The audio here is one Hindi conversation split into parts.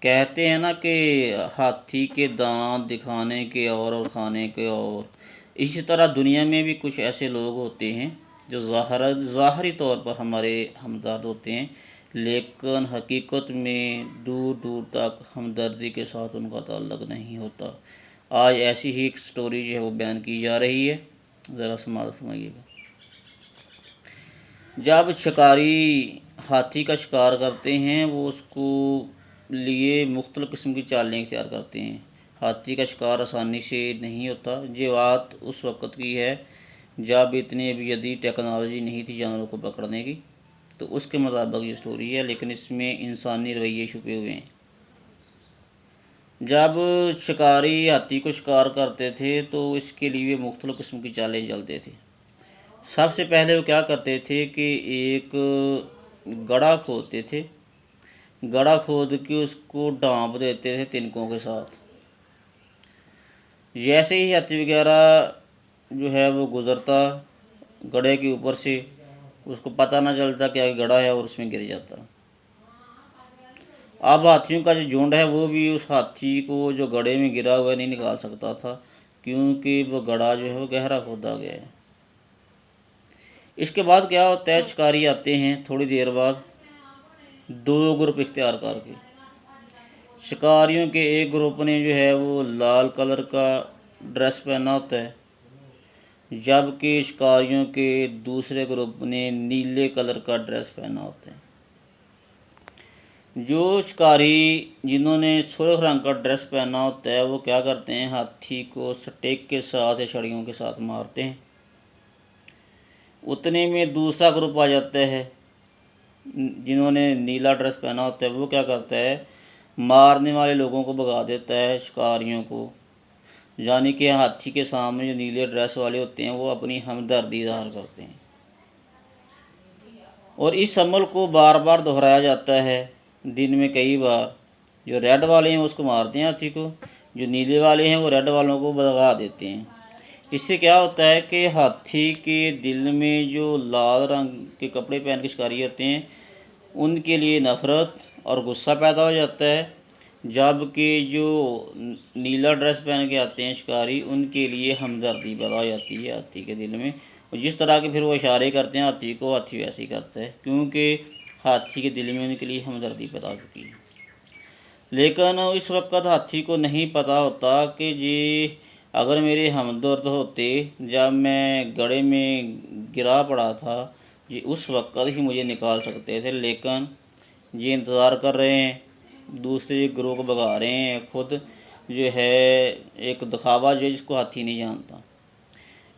कहते हैं ना कि हाथी के दांत दिखाने के और खाने के और। इसी तरह दुनिया में भी कुछ ऐसे लोग होते हैं जो ज़ाहरी तौर पर हमारे हमदर्द होते हैं, लेकिन हकीकत में दूर दूर तक हमदर्दी के साथ उनका ताल्लुक़ नहीं होता। आज ऐसी ही एक स्टोरी जो है वो बयान की जा रही है, ज़रा समाअत फरमाइएगा। जब शिकारी हाथी का शिकार करते हैं, वो उसको लिए मुख्तलिफ़ किस्म की चालें इख्तियार करते हैं। हाथी का शिकार आसानी से नहीं होता। ये बात उस वक़्त की है जब इतनी अभी जदीद टेक्नोलॉजी नहीं थी जानवरों को पकड़ने की, तो उसके मुताबिक ये स्टोरी है, लेकिन इसमें इंसानी रवैये छुपे हुए हैं। जब शिकारी हाथी को शिकार करते थे तो इसके लिए मुख्तलिफ़ किस्म की चालें चलते थे। सबसे पहले वो क्या करते थे कि एक गड्ढा खोदते थे, गड्ढा खोद के उसको ढाँप देते थे तिनकों के साथ। जैसे ही हाथी वगैरह जो है वो गुज़रता गड्ढे के ऊपर से, उसको पता ना चलता कि आगे गड्ढा है और उसमें गिर जाता। अब हाथियों का जो झुंड है वो भी उस हाथी को जो गड्ढे में गिरा हुआ नहीं निकाल सकता था, क्योंकि वो गड्ढा जो है वो गहरा खोदा गया है। इसके बाद क्या होता है, शिकारी आते हैं थोड़ी देर बाद दो ग्रुप इख्तियार करके। शिकारियों के एक ग्रुप ने जो है वो लाल कलर का ड्रेस पहना होता है, जबकि शिकारियों के दूसरे ग्रुप ने नीले कलर का ड्रेस पहना होता है। जो शिकारी जिन्होंने सुर्ख रंग का ड्रेस पहना होता है वो क्या करते हैं, हाथी को स्टेक के साथ या छड़ियों के साथ मारते हैं। उतने में दूसरा ग्रुप आ जाता है जिन्होंने नीला ड्रेस पहना होता है, वो क्या करता है, मारने वाले लोगों को भगा देता है शिकारियों को। यानी कि हाथी के सामने जो नीले ड्रेस वाले होते हैं वो अपनी हमदर्दी ज़ाहिर करते हैं, और इस अमल को बार बार दोहराया जाता है दिन में कई बार। जो रेड वाले हैं उसको मारते हैं हाथी को, जो नीले वाले हैं वो रेड वालों को भगा देते हैं। इससे क्या होता है कि हाथी के दिल में जो लाल रंग के कपड़े पहन के शिकारी होते हैं उनके लिए नफ़रत और गुस्सा पैदा हो जाता है, जबकि जो नीला ड्रेस पहन के आते हैं शिकारी उनके लिए हमदर्दी पैदा हो जाती है हाथी के दिल में। और जिस तरह के फिर वो इशारे करते हैं हाथी को, हाथी वैसे ही करता है, क्योंकि हाथी के दिल में उनके लिए हमदर्दी पैदा हो चुकी है। लेकिन इस वक्त हाथी को नहीं पता होता कि जी अगर मेरे हमदर्द होते जब मैं गड्ढे में गिरा पड़ा था, जी उस वक्त ही मुझे निकाल सकते थे, लेकिन ये इंतज़ार कर रहे हैं, दूसरे ग्रोह को भगा रहे हैं, खुद जो है एक दिखावा जो है जिसको हाथी नहीं जानता।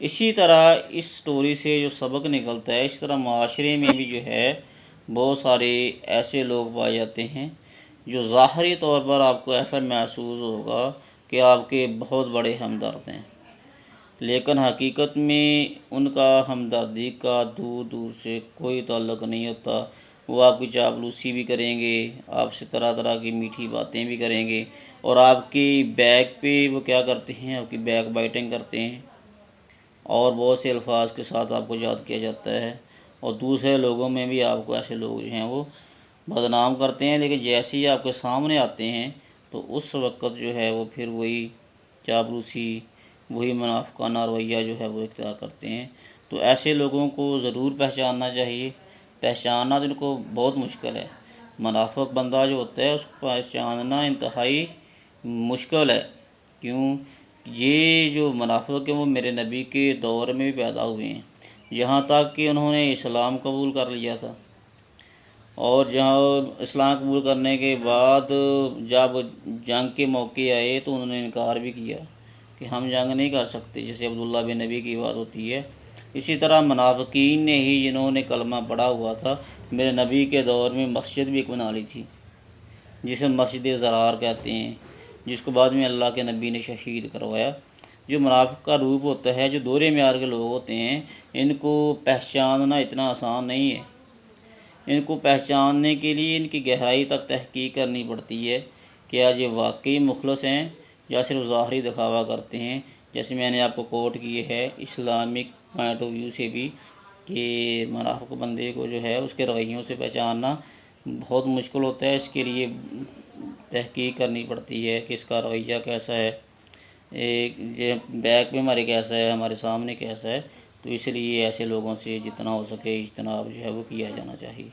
इसी तरह इस स्टोरी से जो सबक निकलता है, इस तरह माशरे में भी जो है बहुत सारे ऐसे लोग पाए जाते हैं जो ज़ाहरी तौर पर आपको ऐसा महसूस होगा कि आपके बहुत बड़े हमदर्द हैं, लेकिन हकीकत में उनका हमदर्दी का दूर दूर से कोई ताल्लुक़ नहीं होता। वो आपकी चापलूसी भी करेंगे, आपसे तरह तरह की मीठी बातें भी करेंगे, और आपकी बैक पे वो क्या करते हैं, आपकी बैक बाइटिंग करते हैं, और बहुत से अल्फाज के साथ आपको याद किया जाता है। और दूसरे लोगों में भी आपको ऐसे लोग जो हैं वो बदनाम करते हैं, लेकिन जैसे ही आपके सामने आते हैं तो उस वक़्त जो है वो फिर वही चापलूसी, वही मुनाफ़िकाना रवैया जो है वो इख्तियार करते हैं। तो ऐसे लोगों को ज़रूर पहचानना चाहिए। पहचानना तो इनको बहुत मुश्किल है। मुनाफ़िक बंदा जो होता है उसको पहचानना इंतहाई मुश्किल है। क्यों? ये जो मुनाफ़िक हैं वो मेरे नबी के दौर में भी पैदा हुए हैं, यहाँ तक कि उन्होंने इस्लाम कबूल कर लिया था, और जहाँ इस्लाम कबूल करने के बाद जब जंग के मौके आए तो उन्होंने इनकार भी किया कि हम जंग नहीं कर सकते, जैसे अब्दुल्ला बिन नबी की बात होती है। इसी तरह मुनाफ़िकीन ने ही जिन्होंने कलमा पढ़ा हुआ था, मेरे नबी के दौर में मस्जिद भी एक बना ली थी जिसे मस्जिद ज़रार कहते हैं, जिसको बाद में अल्लाह के नबी ने शहीद करवाया। जो मुनाफ़िक का रूप होता है, जो दोहरे म्यार के लोग होते हैं, इनको पहचानना इतना आसान नहीं है। इनको पहचानने के लिए इनकी गहराई तक तहकीक करनी पड़ती है, क्या ये वाकई मुखलस हैं या सिर्फ ज़ाहरी दिखावा करते हैं। जैसे मैंने आपको कोट किए है इस्लामिक पॉइंट ऑफ व्यू से भी कि मुनाफ़िक बंदे को जो है उसके रवैयों से पहचानना बहुत मुश्किल होता है। इसके लिए तहकीक करनी पड़ती है, किसका रवैया कैसा है, एक जो बैक में हमारे कैसा है, हमारे सामने कैसा है। तो इसलिए ऐसे लोगों से जितना हो सके इज्तनाब जो है वो किया जाना चाहिए।